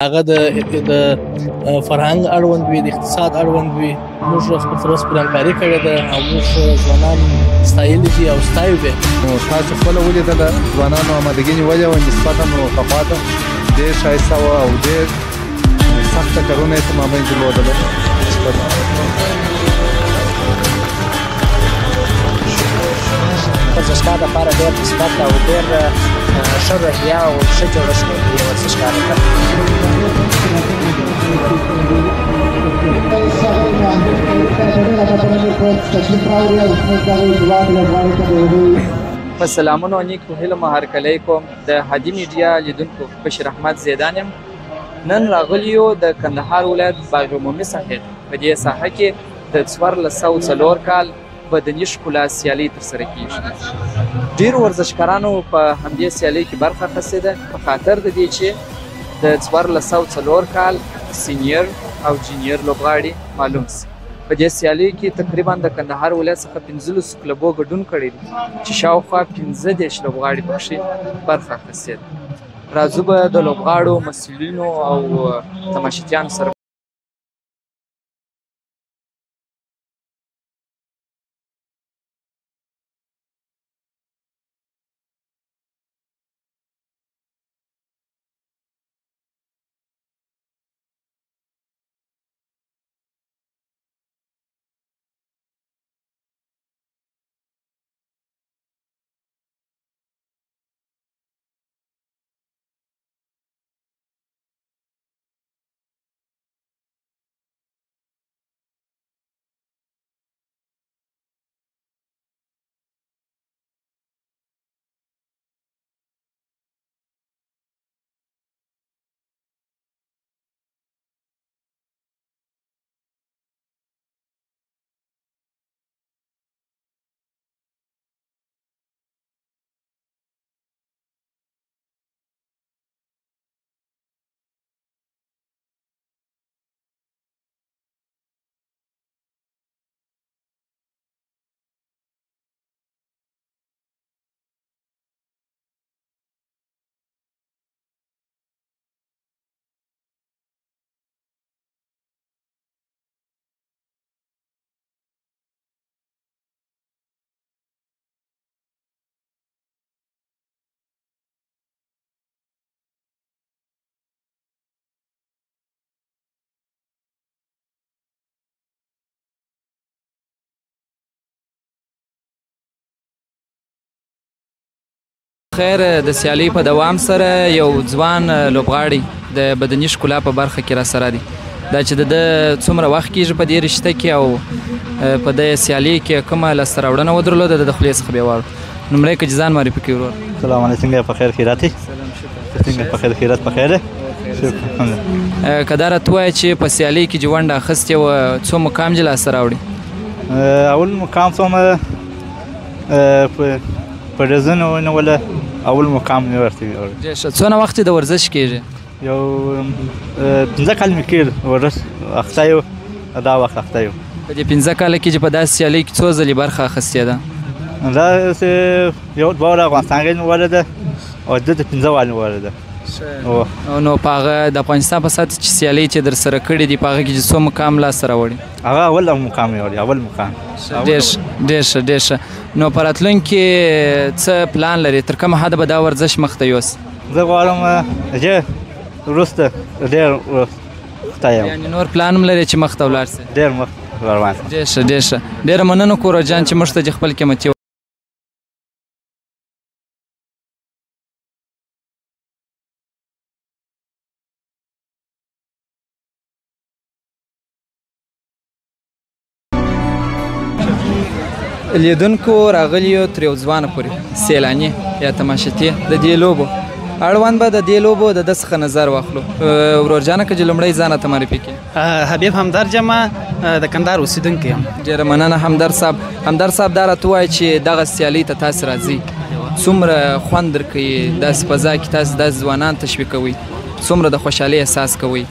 هغه د فرهنګ اړوند وي، د اقتصاد اړوند وي. موږ خپل تر اوسه پرې همکاري کړې ده او موږ ځوانان ستایلي دي او ستایو دي. نو تاسو خپله ولیدله ځوانانو آمادګي نیولې وه نسبتا پخوا ته ډېر ښایسته وه او ډېر سخته کارونه یې په مابین درلودله. ورزشکار لپاره ډېر مثبت او ډېر ښه روحیه او ښه جوړښت لري ورزشکار لپاره. په سلامونه او نیکو هیلو مو هرکلی کوم. د هادي میډیا لیدونکو بشیر احمد زیدان یم. نن راغلي یو د کندهار ولایت باغ عمومي ساحې په دې ساحه کې د 1404 کال بدني ښکلا سیالي ترسره کیږي. ډېرو ورزشکارانو په همدې سیالۍ کې برخه اخیستې ده په خاطر د دې چې د 1404 کال سینیر او جونیور لوبغاړي معلوم سي. په دې سیالۍ کې تقریبا د کندهار ولایت څخه 15 کلبو ګډون کړی دی چې شاوخوا 15 لوبغاړي پکښې برخه اخیستې ده. راځو به د لوبغاړو مسؤلینو او تماشچیانو سره خیر. د سیالۍ په دوام سره یو ځوان لوبغاړی د بدني ښکلا په برخه کې راسره دی. دا چې د څومره وخت کېږي په دې رشته کې او په دې سیالۍ کې کومه لاسته راوړنه ودرلوده د خولې څخه بیا واړو. لومړی که ځان معرفي کړي ورور. سلام علیکم. څنګه په خیر خیرات یې؟ څنګه په خیر خیرات په خیر یې؟ که دا راته ووایې چې په سیالۍ کې چې ونډه اخیستې وه څو مقام دې لاسته راوړي؟ اول مقام څومره په ډزنو ونیوله، اول مقام مې ورته ویوړ. څونه وخت د ورزش کېږي؟ یو 15 کال مې کېږي ورزش اخته یو، دا وخت اخته یو. په دې 15 کاله کې چې په داسې سیالۍ کې څو ځلې برخه اخیستې ده؟ دا یو دوه د افغانستان کې نیولې ده او د 15 والې نیولې ده. نو په هغه د افغانستان په سطح چې سیالۍ چې در سره کړي دي په هغه کې چې څو مقام لاسته راوړي؟ هغه اول مقام یې وړي، اول مقام. ډېر ښه ډېر ښه. نو په راتلونکي څه پلان لري؟ تر کومه حده به دا ورزش مخته یوسي؟ زه غواړم چې وروسته ډېر وروسته یم. یعنې نور پلان هم لري چې مخته ولاړ سي؟ ډېر مخته روان سم. ډېر ښه ډېر ښه. ډېره مننه کورو جان چې موږ ته دې خپل قیمتي لیدونکو راغلیو تر یو ځوانه پورې سیلاني یا تماشچی د دې لوبو اړوند به د دې لوبو د ده څخه نظر واخلو. ورور جانه که چې لومړی ځان راته معرفي کړي. حبیب همدرد یم، د کندهار اوسېدونکی یم. ډېره مننه همدرد صاحب. همدرد صاحب دا راته ووایه چې دغه سیالۍ ته تاسې راځئ څومره خوند درکوي؟ داسې فضا کې تاسې داسې ځوانان تشویقوئ، څومره د خوشحالۍ احساس کوئ؟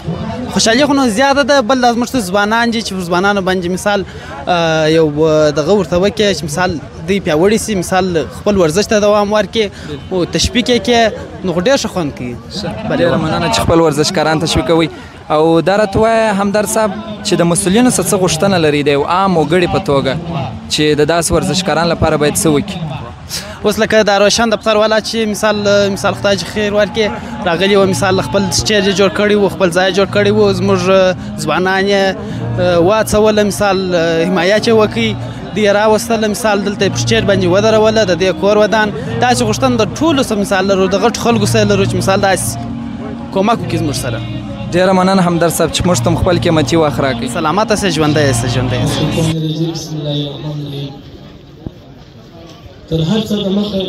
خوشحالي خو نو زیاته ده بل دا زموږ څه ځوانان دي چې پر ځوانانو باندې مثال یو دغه ورته وکړي چې مثال دوی پیاوړي سي مثال خپل ورزش ته دوام ورکړي او تشویق یې کړي نو خو ډېر ښه خوند کوي. ډېره مننه چې خپل ورزشکاران تشویقوي. او دا راته ووایه همدرد صاحب چې د مسؤلینو څه غوښتنه لري د یو عام وګړي په توګه چې د داسې ورزشکارانو لپاره باید څه وکړي؟ اوس لکه دا روشن دفتر والا چې مثال خدای چې خیر ورکړي راغلي وو مثال خپل سټیج یې جوړ کړی وو خپل ځای جوړ کړی وو زموږ ځوانان یې واڅوله مثال حمایت یې وکړي دوی یې راوستله مثال دلته یې پر سټیج باندې ودروله د دې کور ودان داسې غوښتنه د ټولو څه مثال لرو د غټو خلکو سره لرو چې مثال داسې کومک وکړي زموږ سره. ډېره مننه همدرد صاحب چې موږ ته هم خپل قیمتي وخت راکړئ. سلامته سه ژوندی یې ژوندی تر هر څه د مخه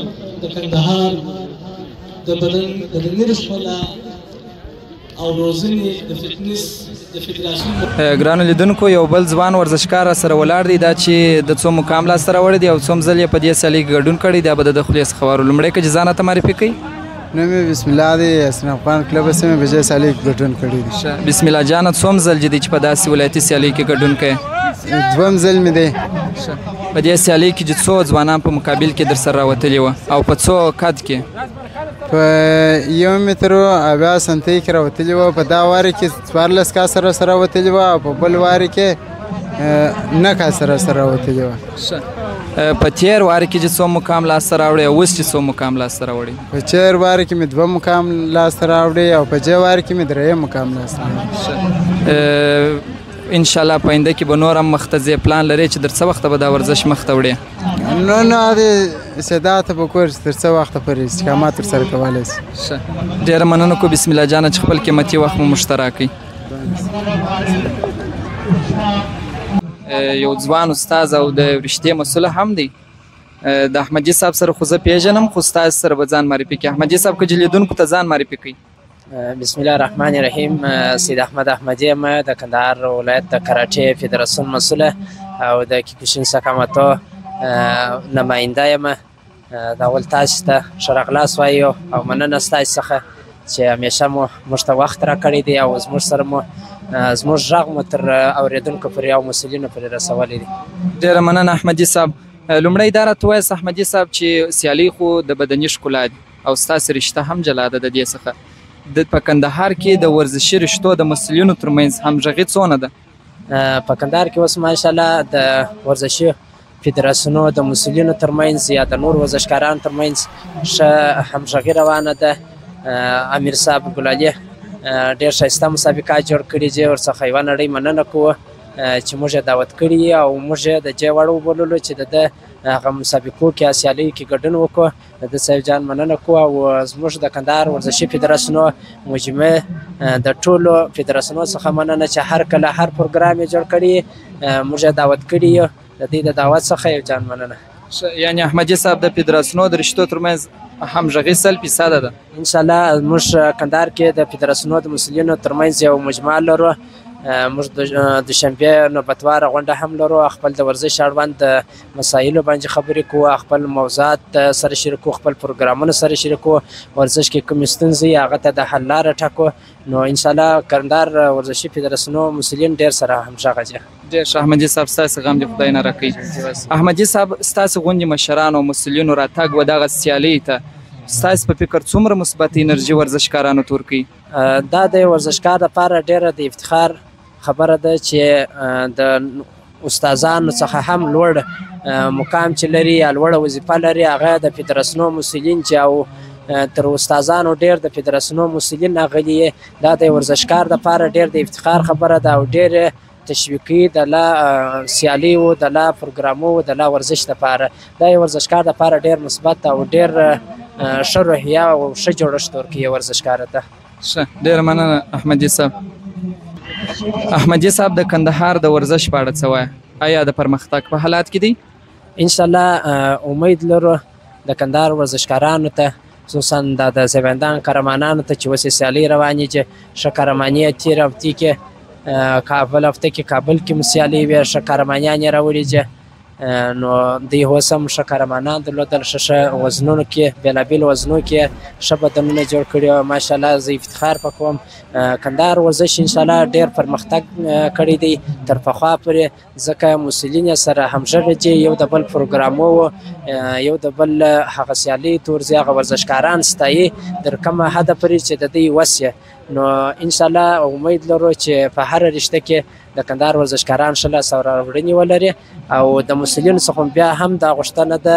د کندهار د بدن د دنیر ښکلا او روزنې د فټنس د فدراسیون. ګرانو لیدونکو یو بل ځوان ورزشکار سره ولاړ دی دا چې د څو مقام لاسته راوړی دی او څوم ځل یې په دې سیالۍ کې ګډون کړی دی. به د خولې څخه وارو لومړی که چې ځان راته معرفي کوي. نوم یې بسم الله دی حسن افغان کلب سیمې په دې سیالۍ کې ګډون کړی دی. بسم الله جانه څوم ځل چې په داسې ولایتي سیالۍ کې ګډون کوي؟ دویم ځل مې دی. په دې سیالۍ کې چې څو ځوانان په مقابل کې در سره راوتلي وه او په څو قد کې؟ په 1 متر او 80 سانتۍ کې راوتلي وه. په دا واري کې 14 کاسه راسره راوتلي وه او په بل واري کې 9 کاسه راسره راوتلي وه. په تیر واري کې چې څو مقام لاسته راوړی او اوس چې څو مقام لاسته راوړی؟ په تیر واري کې مې 2 مقام لاسته راوړی او په دې واري کې مې 3 مقام لاسته راوړی. انشاءالله په آینده کې به نور هم مخته ځې پلان لرې چې در څه وخته به دا ورزش مخته وړې؟ نو د استعداد په کور تر څه وخته پورې استقامت ترسره کولی شي. ډېره مننه کو بسم الله جانه چې خپل قیمتي وخت مو موږ ته راکړئ. یو ځوان استاد او د رشتې مسؤله هم دی. د احمدي صاحب سره خو زه پیژنم خو ستاسو سره به ځان معرفي کړي. احمدي صاحب که لیدونکو ته ځان معرفي کوي. بسم الله الرحمن الرحیم. سید احمد احمدی یم د کندهار ولایت د کراټې فدراسیون مسؤله او د کیکوشین ساکاموتو نماینده یم. د اول تاسو ته ښه راغلاست وایو او مننه ستاسو څخه چې همیشه مو موږ ته وخت راکړی دی او زموږ سره مو زموږ غږ مو تر اورېدونکو پورې او مسؤلینو پورې رسولی دی. ډېره مننه احمدي صاحب. لومړی دا راته ووایاست احمدي صاحب چې سیالۍ خو د بدني ښکلا دي او ستاسو رشته هم جلا ده د دې څخه. په کندهار کې د ورزشي رشتو د مسؤلینو ترمنځ همغږي څونه ده؟ په کندهار کې اوس ماشاءالله د ورزشي فدراسیونو د مسؤلینو ترمنځ یا د نور ورزشکارانو ترمنځ ښه همغږي روانه ده. امیر صاحب ګلالي ډېر ښایسته مسابقات جوړ کړي دي ورڅخه یوه نړۍ مننه کوو چې موږ یې دعوت کړي او موږ یې د دې وړ وبللو چې د ده هغه مسابقو کې سیالیو کې ګډون وکړو. د ده صاحب جان مننه کوو او زموږ د کندهار ورزشي فدراسیونو مجمع د ټولو فدراسیونو څخه مننه چې هر کله هر پروګرام یې جوړ کړي موږ یې دعوت کړي یو. د دې د دعوت څخه یو جان مننه. یعنې احمدي صاحب د فدراسیونو د رشتو ترمنځ همغږي 100% ده. انشاءالله موږ کندهار کې د فدراسیونو د مسؤلینو ترمنځ یو مجمع لرو. موږ د دوشنبې نوبتواره غونډه هم لرو. خپل د ورزش اړوند د مسایلو باندې خبرې کوو، خپل موضوعات سره شریکو، خپل پروګرامونه سره شریکو، ورزش کې کومې ستونزې هغه ته د حل لاره ټاکو. نو انشاءالله کندهار ورزشي فدراسیونو مسؤلین ډېر سره همغږه دي. ډېر ښه احمدي صاحب ستاسو غم دې خدای نه راکړي. احمدي صاحب ستاسو غوندې مشرانو او مسؤلینو راتګ و دغه سیالۍ ته ستاسو په فکر څومره مثبت انرژي ورزشکارانو ته ورکوي؟ دا د ورزشکار لپاره ډېره د افتخار خبره ده چې د استادانو څخه هم لوړ مقام چې لري یا لوړه وظیفه لري هغه د فدراسیونو مسؤلین چې او تر استادانو ډېر د فدراسیونو مسؤلین راغلي. دا د ورزشکار لپاره ډېر د افتخار خبره ده او ډېر تشویقي د لا سیالیو د لا پروګرامو د لا ورزش لپاره دا یو ورزشکار لپاره ډېر مثبت او ډېر ښه روحیه او ښه جوړښت ورکوي ورزشکار ته. ښه ډېره مننه احمدي صاحب. احمدي صاحب د کندهار د ورزش په اړه څه وایه؟ آیا د پرمختګ په حالات کې دی؟ انشاءالله امید لرو د کندهار ورزشکارانو ته خصوصا د زبندان قهرمانانو ته چې اوس یې سیالۍ روانې دي. ښه قهرماني یې تېره هفته کې کابل کې مو سیالۍ وې، ښه قهرمانیان یې راوړي دي نو دوی اوس هم ښه قهرمانان درلودل، ښه وزنونو کې بېلابېلو وزنو کې ښه بدنونه جوړ کړي او ماشاءالله زه افتخار په کوم کندهار ورزش انشاءالله ډېر پرمختګ کړی دی تر پخوا پورې، ځکه مسؤلین یې سره همغږي دي، یو د بل پروګرامو و، یو د بل هغه سیالۍ تورځي، هغه ورزشکاران ستایي تر کومه حده پورې چې د دوی وس یې. نو انشاءالله امید لرو چې په هره رشته کې د کندهار ورزشکاران ښه لاسته راوړنې ولري او د مسؤلینو څخه بیا هم دا غوښتنه ده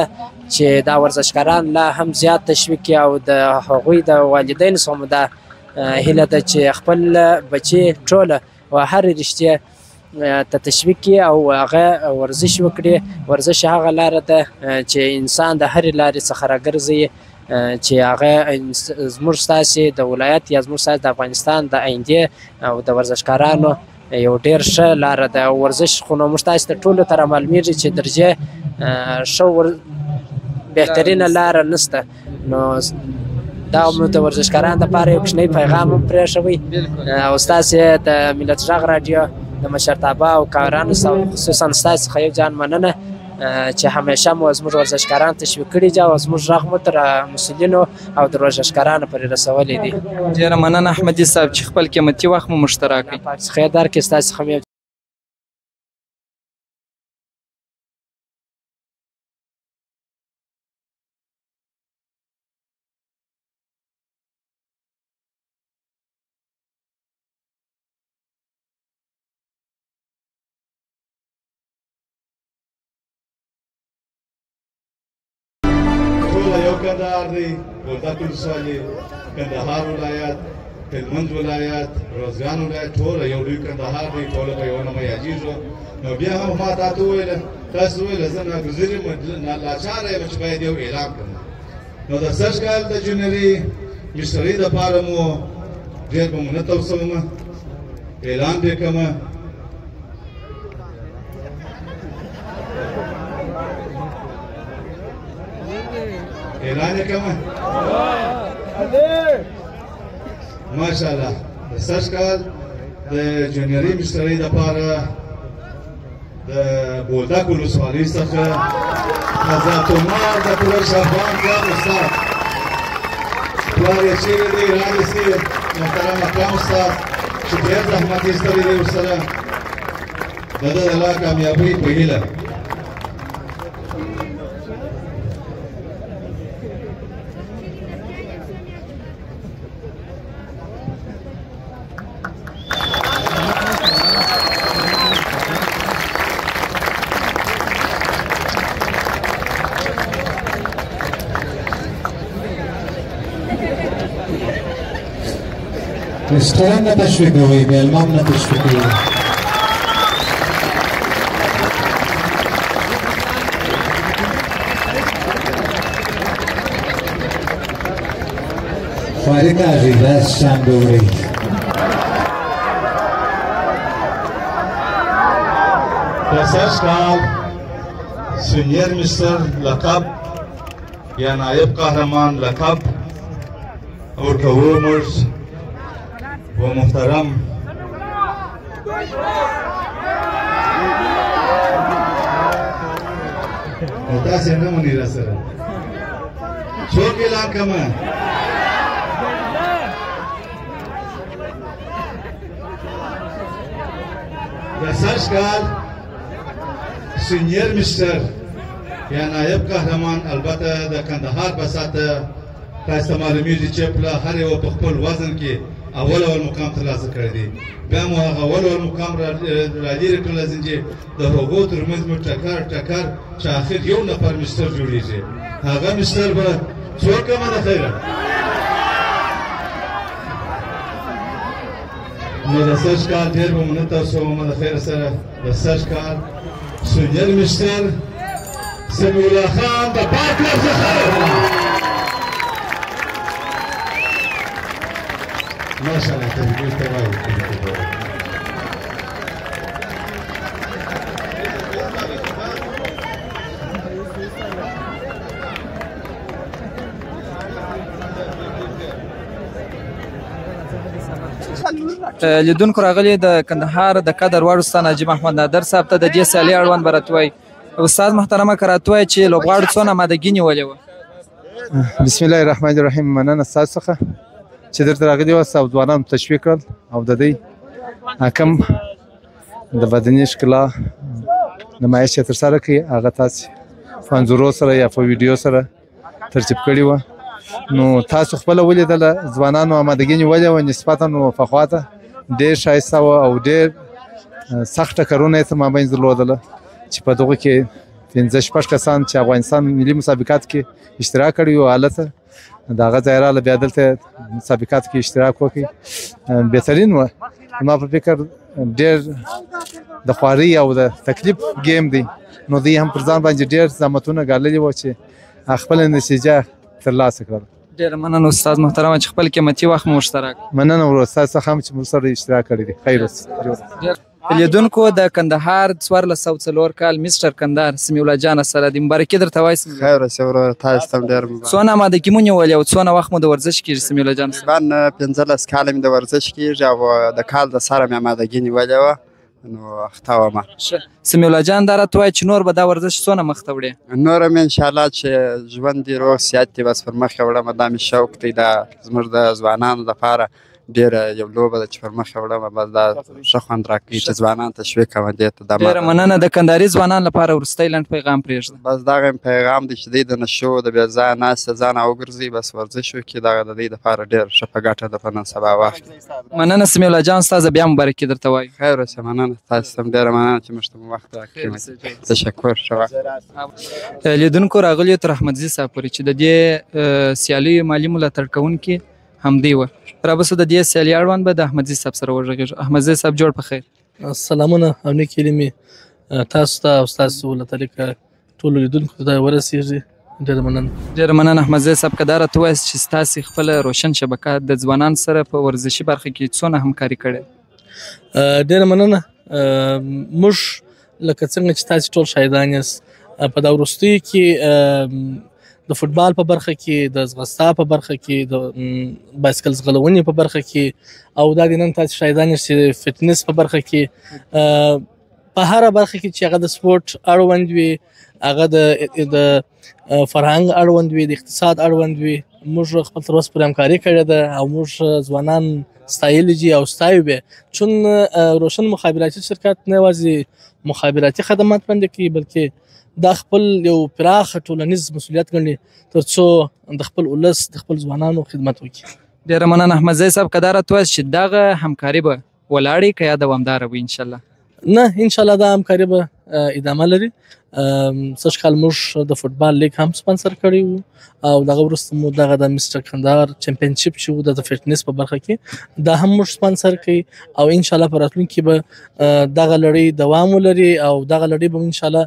چې دا ورزشکاران لا هم زیات تشویق کړي او د هغوی د والدینو څخه دا هیله ده چې خپل بچي ټوله و هرې رشتې ته تشویق کړي او هغه ورزش وکړي. ورزش هغه لاره ده چې انسان د هرې لارې څخه راګرځي چې هغه زموږ ستاسې د ولایت یا زموږ ستاسې د افغانستان د آینده او د ورزشکارانو یو ډېر ښه لاره ده. ورزش خو نو موږ تاسې ته ټولو ته رامعلومېږي چې درجې ښه بهترینه لاره نشته. نو دا مو د ورزشکارانو دپاره یو کوچنی پیغام هم پرېښوئ او ستاسې د ملت غږ راډیو د مشرتابه او کارانو خصوصا ستاسې څخه یو جان مننه چې همیشه مو زموږ ورزشکاران تشویق کړي دي او زموږ غږ مو تر مسؤلینو او د ورزشکارانو پورې رسولی دی. ډېره مننه احمدي صاحب چې خپل قیمتي وخت مو موږ ته راکړئ. پاک څخه یې درکړي، ستاسې څخه مې یو کندهار دی، بولدک ولسوالي، کندهار ولایت، هلمند ولایت، روزګان ولایت، ټوله یو لوی کندهار دی، ټوله په یو نومه یادېږو. نو بیا هم ما تاته وویله، تاسو وویله زه ناګزیر یم، لاچاره یم چې باید یو اعلان کړم. نو د سږ کال د جنوري مشترۍ دپاره مو ډېر به مو نه توسومه، اعلان دې کړمه. اعلان یې کومه ماشاءالله د سږ کال د جنوري مشترۍ دپاره د بولدک ولسوالۍ څخه حضرت عمر د قریش افغان کلب استاد پلار یې چیرې دی رانیسي محترم اکرم استاد چې ډېر زحمت ایستلی دی ورسره د ده د لا کامیابۍ په هیله. رستوران نه تشویقوي، میلمام نه تشویقوي. فارق عزیز شنبوری د سږ کال سینیر مستر لقب یا نایب قهرمان لقب ورکوو موږ و محترم تاسې نه مني را سره څوک اعلان کړمه د سږ کال سینیر مستر یا نایب قهرمان البته د کندهار په ساته تاسو ته معلومیږي چې په هر یو په خپل وزن کې اول مقام ترلاسه کړی دی. بیا مو هغه اول مقام را لیرې کړل چې د هغو ترمنځ مو ټکر چې آخر یو نفر مستر جوړیږي. هغه مستر به څوک کمه ده خیره نو د سږ کال ډېر به مو نه توسومه د خیره سره د سږ کال سونیر مستر سمیع الله خان د پاک کلب څخه ماشاءالله تبریک ته وایو. لیدونکو راغلي د کندهار د قدر وړ استاد نجیب احمد نادر صاحب ته د دې سیالۍ اړوند به راته وایي. استاد محترمه که راته ووایه چې لوبغاړو څونه آمادګي نیولې وه؟ بسم الله الرحمن الرحیم. مننه ستاسو څخه چې درته راغلي واست او ځوانان تشویق کړل او د دوی حکم د بدني ښکلا نمایش چې ترسره کړي هغه تاسې په انځورو سره یا په ویډیو سره ترتیب کړي وه. نو تاسو خپله ولیدله ځوانانو آمادګي نیولې وه نسبتا پخوا ته ډېر ښایسته وه او ډېر سخته کارونه یې تر مابین درلودله چې په دغو کې 5-6 کسان چې افغانستان ملي مسابقات کې اشتراک کړی و هلته د هغه ځای راغله بیا دلته مسابقاتو کې اشتراک وکړي. بهترین وه. زما په فکر ډېر د خوارۍ او د تکلیف ګیم دی نو دوی هم پر ځان باندې ډېر زحمتونه ګاللي وه چې خپله نتیجه ترلاسه کړله. ډېره مننه استاد محترمه چې خپل قیمتي وخت مو ورسره مننه ورور ستاسو څخه هم چې موږ سره اشتراک کړی دی. خیر اوسه. لیدونکو د کندهار 1404 کال مستر کندهار سمیع الله جان سره د مبارکي درته وایي. خیر اوسه ورور تاسو ته هم ډېر مبارک. څونه آمادګي مو نیولې او څونه وخت مو د ورزش کېږي سمیع الله جان؟ تقریبا 15 کاله مې د ورزش کېږي او د کال د سره مې آمادګي نیولې وه نو اخته ومه. سمیع الله جان دا راته وایي چې نور به دا ورزش څونه مخته وړې؟ نور هم انشاءالله چې ژوند دې روغ صحت دې بس پر مخ وړم دا مې شوق دی دا زموږ د ځوانانو لپاره ډېره یو لوبه ده چې پر مخ وړم بس دا ښه خوند راکوي چې ځوانان تشویق کوم دې ته. ډېره مننه. د کندهاري ځوانانو لپاره وروستی لنډ پیغام پرېږده. بس دغه پیغام دی چې دوی د نشو د بې ځایه ناستې ځان راوګرځوي بس ورزش وکړي دغه د دوی لپاره ډېر ښه په ګټه ده په نن سبا وخت. مننه سمیع الله جان استاده بیا مبارکي درته وایي. خیر اوسه. مننه تاسو ته هم ډېره مننه چې موږ ته مو وخت راکړی. تشکر. ښه وخت. لیدونکو راغلیو تر احمدزي صاحب پورې چې د دې سیالیو مالي ملاتړ کوونکي همدی وه. رابسو د دې سیالۍ اړوند به د احمدزي صاحب سره وغږېږو. احمدزي صاحب جوړ په خیر. سلامونه او نیکې هیلې مې تاسو ته او ستاسو له طریقه ټولو لیدونکو ته ورسېږي. ډېره مننه. ډېره مننه احمدزي صاحب. که دا راته ووایاست چې ستاسې خپله روشن شبکه د ځوانانو سره په ورزشي برخه کې څونه همکاري کړې؟ ډېره مننه. موږ لکه څنګه چې تاسې ټول شاهدان یاست په دا وروستیو کې د فوټبال په برخه کې د ځغستا په برخه کې د بایسکل ځغلونې په برخه کې او دا د نن تاسې شاهدان یاست چې فټنس په برخه کې په هره برخه کې چې هغه د سپورټ اړوند وي هغه د فرهنګ اړوند وي د اقتصاد اړوند وي موږ خپل تر اوسه پورې همکاري کړې ده او موږ ځوانان ستایلي دي او ستایو به چون روشن مخابراتي شرکت نه یوازې مخابراتي خدمات وړاندې کوي بلکې دا خپل یو پراخه ټولنیز مسؤلیت ګڼي تر څو د خپل ولس د خپل ځوانانو خدمت وکړي. ډېره مننه احمدزي صاحب. که دا راته ووایاست چې دغه همکاري به ولاړې که یا دوامداره وي انشاءالله؟ نه انشاءالله دا همکاري به ادامه لري. سږ کال موږ د فوټبال لیګ هم سپانسر کړی وو او دغه وروسته مو دغه د مستر کندهار چمپینشپ چې وو د فټنس په برخه کې دا هم موږ سپانسر کوي او انشاءالله په راتلونکي کې به دغه لړۍ دوام ولري او دغه لړۍ به انشاءالله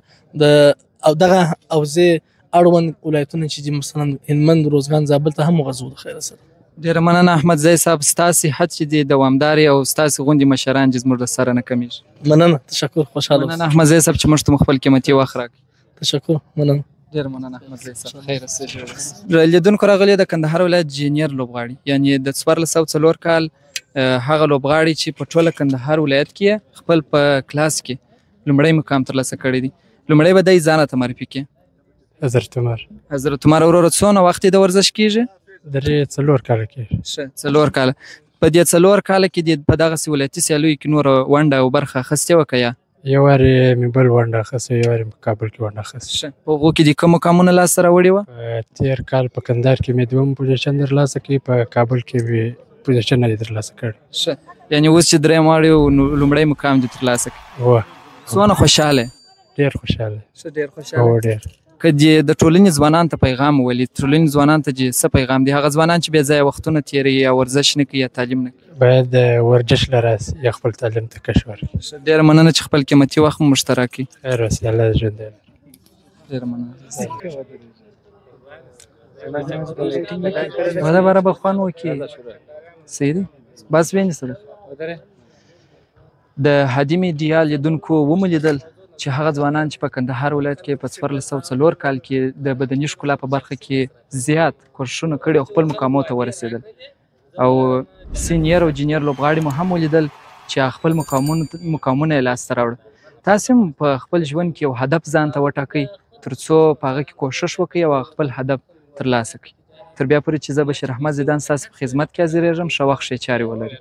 او دغه اوزې اړوند ولایتونه چې مثلا هلمند روزګان زابل ته هم وغځو د خیره سره. ډېره مننه احمدزي صاحب. ستاسې هڅې چې دي دوامدارې او ستاسې غوندې مشران چې زموږ د سره نه کمیږي. مننه. تشکر. خوشحاله اوسئ. مننه احمدزي صاحب چې موږ ته مو خپل قیمتي وخت راکړ. تشکر. مننه. ډېره مننه احمدزي صاحب. خیر اوسئ. لیدونکو راغلي د کندهار ولایت جونیور لوبغاړي یعنې د 1404 کال هغه لوبغاړي چې په ټوله کندهار ولایت کې خپل په کلاس کې لومړی مقام ترلاسه کړی دی. لومړی به دی ځان راته معرفي کړي. حضرت عمر. حضرت عمر وروره څونه وخت د ورزش کېږي؟ 4 کاله کېږي. ښه 4 کاله. په دې 4 کاله کې په دغسې ولایتي سیالیو کې نوره ونډه او برخه اخیستې وه که یا؟ یو وارې مې بل ونډه اخیستې یو وارې په کابل کې ونډه اخیستې. ښه. په هغو کې دې کوم مقامونه لاسته راوړي وه؟ تېر کال په کندهار کې مې 2م پوزیشن ترلاسه کړي په کابل کې مې پوزیشن نه دی ترلاسه کړی. ښه. یعنې اوس چې درېیم واړ یو نو لومړی مقام دې ترلاسه کړي. وه. څونه خوشحاله؟ ډېر خوشحاله. ښه ډېر خوشحاله. ډېر. که دې د ټولنې ځوانانو ته پیغام وولي ټولنې ځوانانو ته چې څه پیغام دی هغه ځوانان چې بې ځایه وختونه تېروي یا ورزش نه کوي یا تعلیم نه کوي؟ باید ورزش له راسي یا خپل تعلیم ته کش ورکړي. ډېره مننه چې خپل قیمتي وخت مو مشترک کړي. خیر اوسې. الله دې ژوندی لري. ډېره مننه. وده برای بخوان وکی سیدی بس بینیسته د هادي میډیا لیدونکو ومولیدل چې هغه ځوانان چې په کندهار ولایت کې په 1404 کال کې د بدني ښکلا په برخه کې زیات کوښښونه کړي او خپل مقامو ته ورسېدل او سینیر او جونیور لوبغاړي مو هم ولیدل چې خپل مقامونه یې لاسته راوړل. تاسو هم په خپل ژوند کې یو هدف ځان ته وټاکئ تر څو په هغه کې کوشش وکړئ او خپل هدف ترلاسه کړئ. تر بیا پورې چې زه بشیر احمد زیدان ستاسو په خدمت کې حاضرېږم. ښه وخت ښې چارې ولرئ.